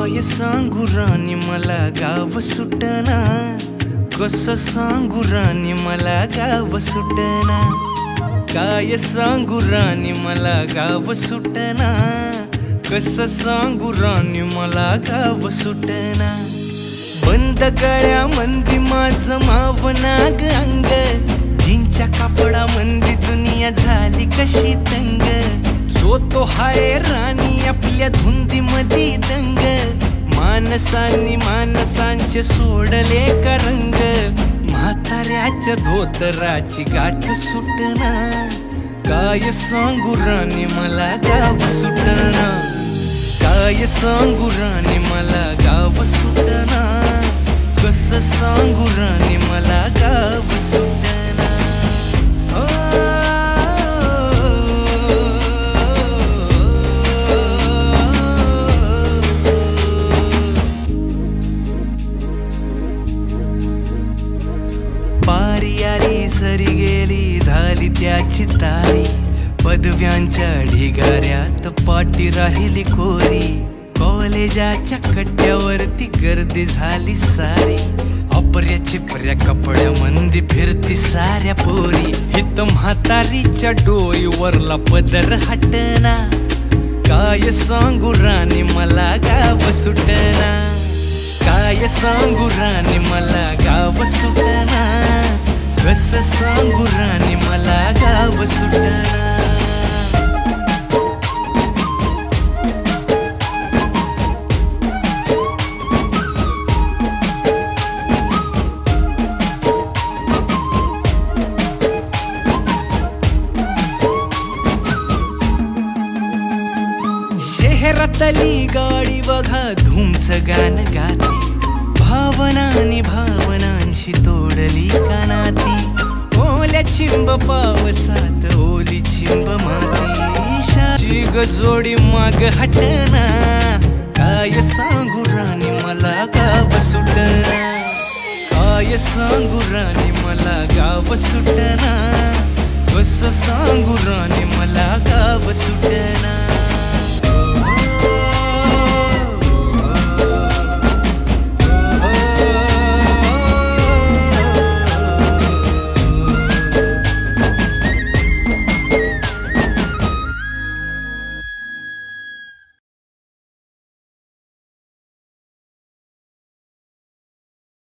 काय सांगू राणी मला गाव सुटना, कसं सांगू राणी मला गाव सुटना, काय सांगू राणी मला गाव सुटना, कसं सांगू राणी मला गाव सुटना। बंद गळ्यामंदी माझं मावनाग अंग, जीनच्या कापडामंदी दुनिया झाली कशी तंग, जो तो हाय राणी आपल्या धुंदीमधी दंग, माणसांनी माणसांचे सोडले का रंग, म्हाताऱ्याच्या धोतराची गाठ सुटना, काय सांगू राणी मला गाव सुटना, काय सांगू राणी मला गाव सुटना, कसं सांगू राणी मला गाव सुटना। पारी आली सरी गेली झाली त्याची तारी, पदव्यांच्या ढिगाऱ्यात पाटी राहिली कोरी, कॉलेजाच्या कट्ट्यावरती गर्दी झाली सारी, अपऱ्या चिपऱ्या कपड्यामंदी फिरती साऱ्या पोरी, हित म्हातारीच्या डोईवरला पदर हटना, काय सांगू राणी मला गाव सुटना, काय सांगू राणी मला गाव सुटना, कसं सांगू राणी मला गाव सुटना। शहरातली गाडी बघा धूमचं गाणं गाते, भावनांनी भावनांशी तोडली कानाती, ओल्या चिंब पावसात ओली चिंब माती, शाची गजोडी माग हटना, काय सांगू राणी मला गाव सुटना, काय सांगू राणी मला गाव सुटना, कसं सांगू राणी मला गाव सुटना।